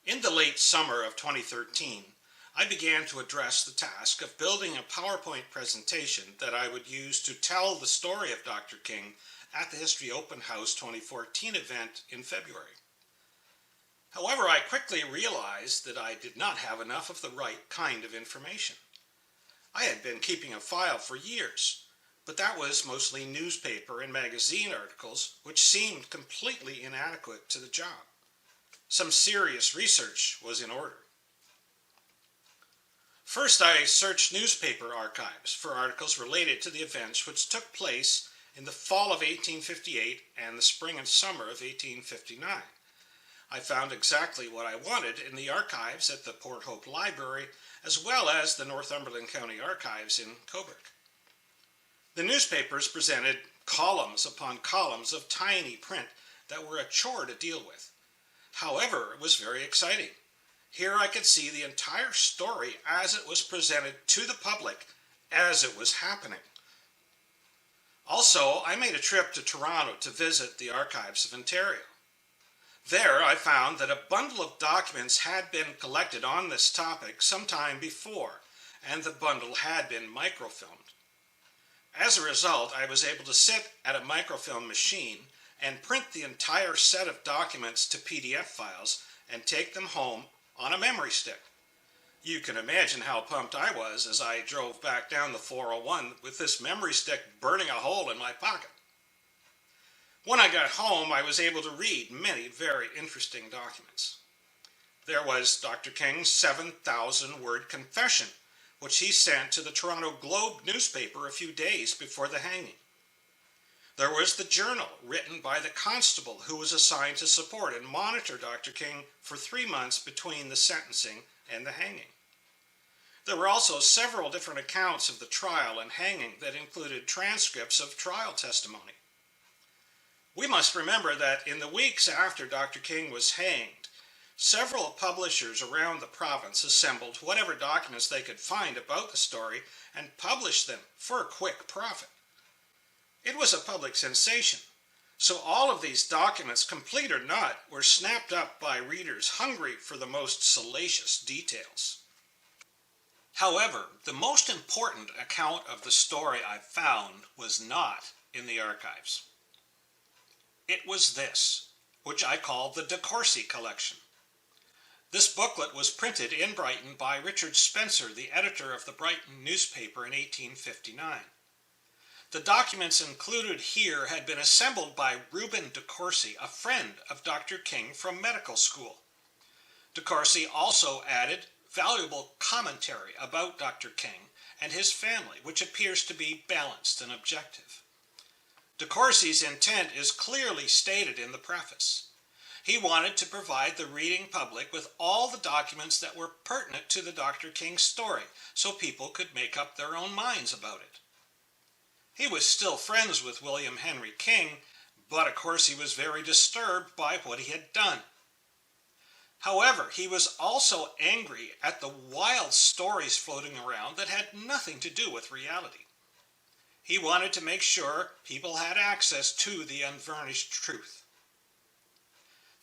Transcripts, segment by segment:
In the late summer of 2013, I began to address the task of building a PowerPoint presentation that I would use to tell the story of Dr. King at the History Open House 2014 event in February. However, I quickly realized that I did not have enough of the right kind of information. I had been keeping a file for years, but that was mostly newspaper and magazine articles, which seemed completely inadequate to the job. Some serious research was in order. First, I searched newspaper archives for articles related to the events which took place in the fall of 1858 and the spring and summer of 1859. I found exactly what I wanted in the archives at the Port Hope Library, as well as the Northumberland County Archives in Cobourg. The newspapers presented columns upon columns of tiny print that were a chore to deal with. However, it was very exciting. Here I could see the entire story as it was presented to the public as it was happening. Also, I made a trip to Toronto to visit the Archives of Ontario. There I found that a bundle of documents had been collected on this topic sometime before, and the bundle had been microfilmed. As a result, I was able to sit at a microfilm machine and print the entire set of documents to PDF files and take them home on a memory stick. You can imagine how pumped I was as I drove back down the 401 with this memory stick burning a hole in my pocket. When I got home, I was able to read many very interesting documents. There was Dr. King's 7,000-word confession, which he sent to the Toronto Globe newspaper a few days before the hanging. There was the journal written by the constable who was assigned to support and monitor Dr. King for 3 months between the sentencing and the hanging. There were also several different accounts of the trial and hanging that included transcripts of trial testimony. We must remember that in the weeks after Dr. King was hanged, several publishers around the province assembled whatever documents they could find about the story and published them for a quick profit. It was a public sensation, so all of these documents, complete or not, were snapped up by readers hungry for the most salacious details. However, the most important account of the story I found was not in the archives. It was this, which I call the De Courcy collection. This booklet was printed in Brighton by Richard Spencer, the editor of the Brighton newspaper, in 1859. The documents included here had been assembled by Reuben De Courcy, a friend of Dr. King from medical school. De Courcy also added valuable commentary about Dr. King and his family, which appears to be balanced and objective. De Courcy's intent is clearly stated in the preface. He wanted to provide the reading public with all the documents that were pertinent to the Dr. King story, so people could make up their own minds about it. He was still friends with William Henry King, but of course he was very disturbed by what he had done. However, he was also angry at the wild stories floating around that had nothing to do with reality. He wanted to make sure people had access to the unvarnished truth.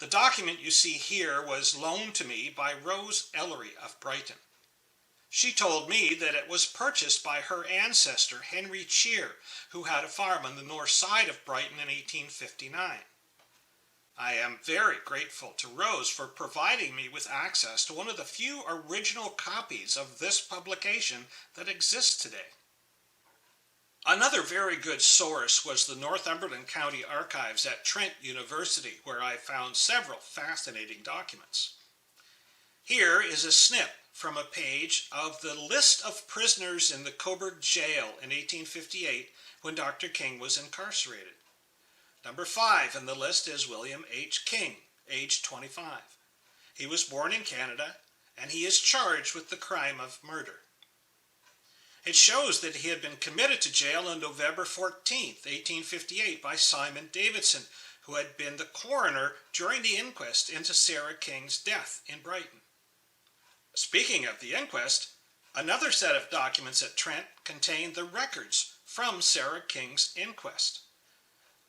The document you see here was loaned to me by Rose Ellery of Brighton. She told me that it was purchased by her ancestor, Henry Cheer, who had a farm on the north side of Brighton in 1859. I am very grateful to Rose for providing me with access to one of the few original copies of this publication that exists today. Another very good source was the Northumberland County Archives at Trent University, where I found several fascinating documents. Here is a snip from a page of the list of prisoners in the Cobourg jail in 1858 when Dr. King was incarcerated. Number 5 in the list is William H. King, age 25. He was born in Canada, and he is charged with the crime of murder. It shows that he had been committed to jail on November 14, 1858 by Simon Davidson, who had been the coroner during the inquest into Sarah King's death in Brighton. Speaking of the inquest, another set of documents at Trent contained the records from Sarah King's inquest.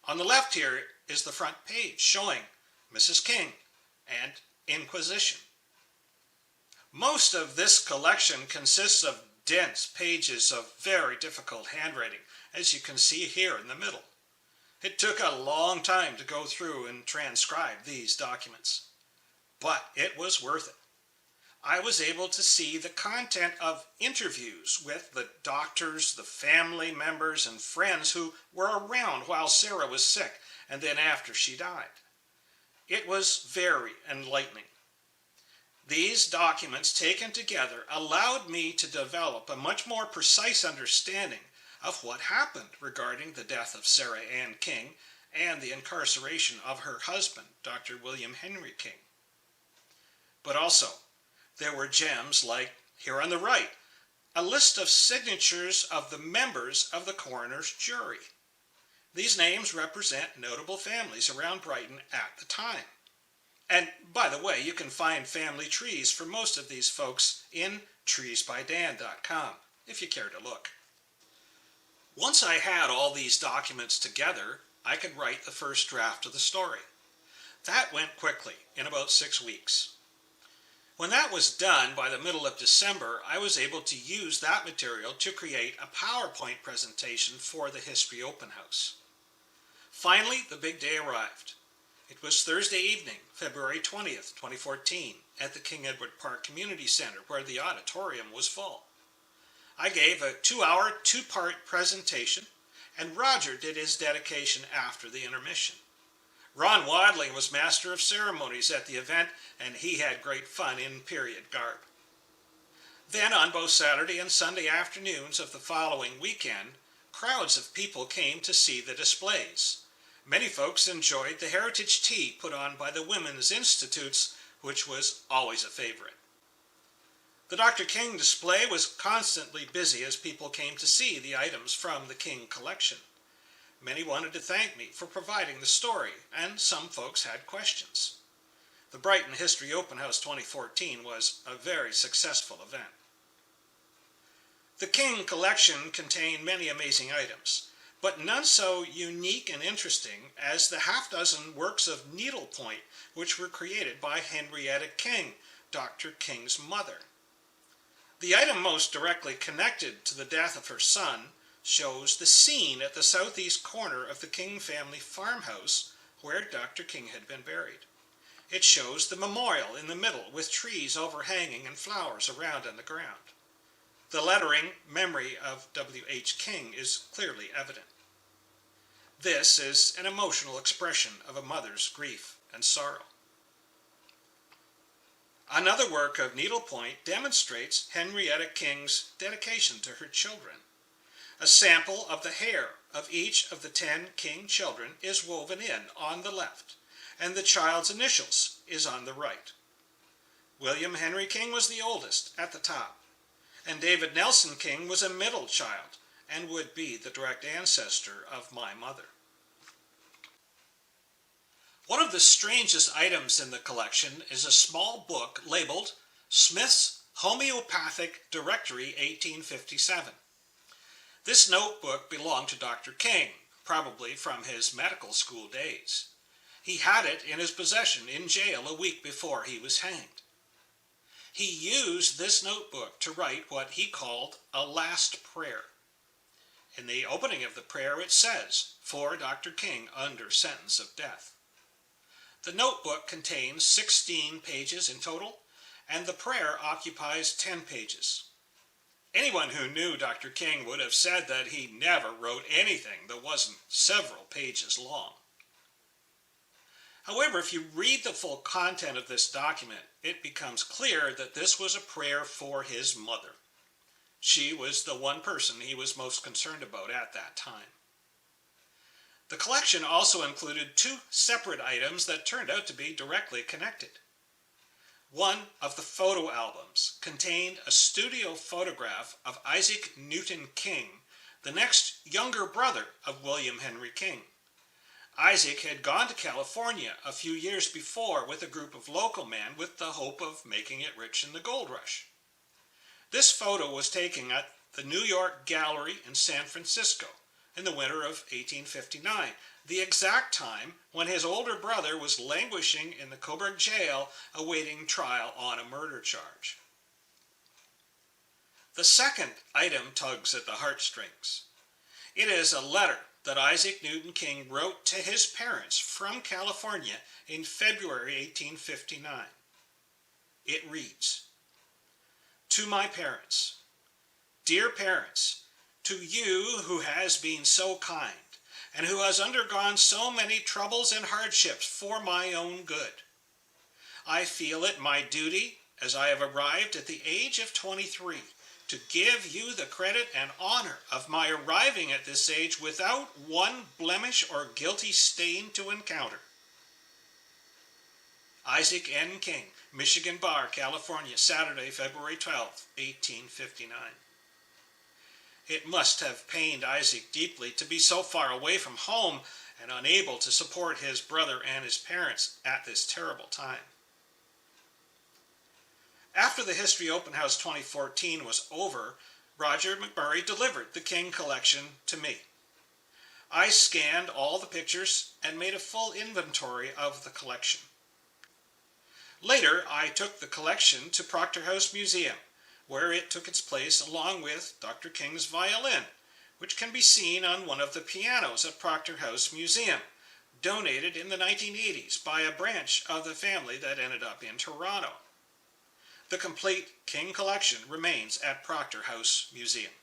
On the left here is the front page showing Mrs. King and Inquisition. Most of this collection consists of dense pages of very difficult handwriting, as you can see here in the middle. It took a long time to go through and transcribe these documents, but it was worth it. I was able to see the content of interviews with the doctors, the family members, and friends who were around while Sarah was sick and then after she died. It was very enlightening. These documents taken together allowed me to develop a much more precise understanding of what happened regarding the death of Sarah Ann King and the incarceration of her husband, Dr. William Henry King. But also, there were gems like, here on the right, a list of signatures of the members of the coroner's jury. These names represent notable families around Brighton at the time. And by the way, you can find family trees for most of these folks in treesbydan.com, if you care to look. Once I had all these documents together, I could write the first draft of the story. That went quickly, in about 6 weeks. When that was done by the middle of December, I was able to use that material to create a PowerPoint presentation for the History Open House. Finally, the big day arrived. It was Thursday evening, February 20th, 2014, at the King Edward Park Community Center, where the auditorium was full. I gave a 2-hour, 2-part presentation, and Roger did his dedication after the intermission. Ron Wadling was master of ceremonies at the event, and he had great fun in period garb. Then, on both Saturday and Sunday afternoons of the following weekend, crowds of people came to see the displays. Many folks enjoyed the heritage tea put on by the Women's Institutes, which was always a favorite. The Dr. King display was constantly busy as people came to see the items from the King collection. Many wanted to thank me for providing the story, and some folks had questions. The Brighton History Open House 2014 was a very successful event. The King collection contained many amazing items, but none so unique and interesting as the half-dozen works of needlepoint which were created by Henrietta King, Dr. King's mother. The item most directly connected to the death of her son shows the scene at the southeast corner of the King family farmhouse where Dr. King had been buried. It shows the memorial in the middle with trees overhanging and flowers around on the ground. The lettering, Memory of W.H. King, is clearly evident. This is an emotional expression of a mother's grief and sorrow. Another work of needlepoint demonstrates Henrietta King's dedication to her children. A sample of the hair of each of the 10 King children is woven in on the left, and the child's initials is on the right. William Henry King was the oldest at the top, and David Nelson King was a middle child and would be the direct ancestor of my mother. One of the strangest items in the collection is a small book labeled Smith's Homeopathic Directory 1857. This notebook belonged to Dr. King, probably from his medical school days. He had it in his possession in jail a week before he was hanged. He used this notebook to write what he called a last prayer. In the opening of the prayer it says, "For Dr. King under sentence of death." The notebook contains 16 pages in total, and the prayer occupies 10 pages. Anyone who knew Dr. King would have said that he never wrote anything that wasn't several pages long. However, if you read the full content of this document, it becomes clear that this was a prayer for his mother. She was the one person he was most concerned about at that time. The collection also included 2 separate items that turned out to be directly connected. One of the photo albums contained a studio photograph of Isaac Newton King, the next younger brother of William Henry King. Isaac had gone to California a few years before with a group of local men with the hope of making it rich in the gold rush. This photo was taken at the New York Gallery in San Francisco in the winter of 1859, the exact time when his older brother was languishing in the Coburg jail awaiting trial on a murder charge. The second item tugs at the heartstrings. It is a letter that Isaac Newton King wrote to his parents from California in February 1859. It reads, "To my parents, dear parents, to you who has been so kind, and who has undergone so many troubles and hardships for my own good, I feel it my duty, as I have arrived at the age of 23, to give you the credit and honor of my arriving at this age without one blemish or guilty stain to encounter. Isaac N. King, Michigan Bar, California, Saturday, February 12, 1859. It must have pained Isaac deeply to be so far away from home and unable to support his brother and his parents at this terrible time. After the History Open House 2014 was over, Roger McMurray delivered the King collection to me. I scanned all the pictures and made a full inventory of the collection. Later, I took the collection to Proctor House Museum, where it took its place along with Dr. King's violin, which can be seen on one of the pianos at Proctor House Museum, donated in the 1980s by a branch of the family that ended up in Toronto. The complete King collection remains at Proctor House Museum.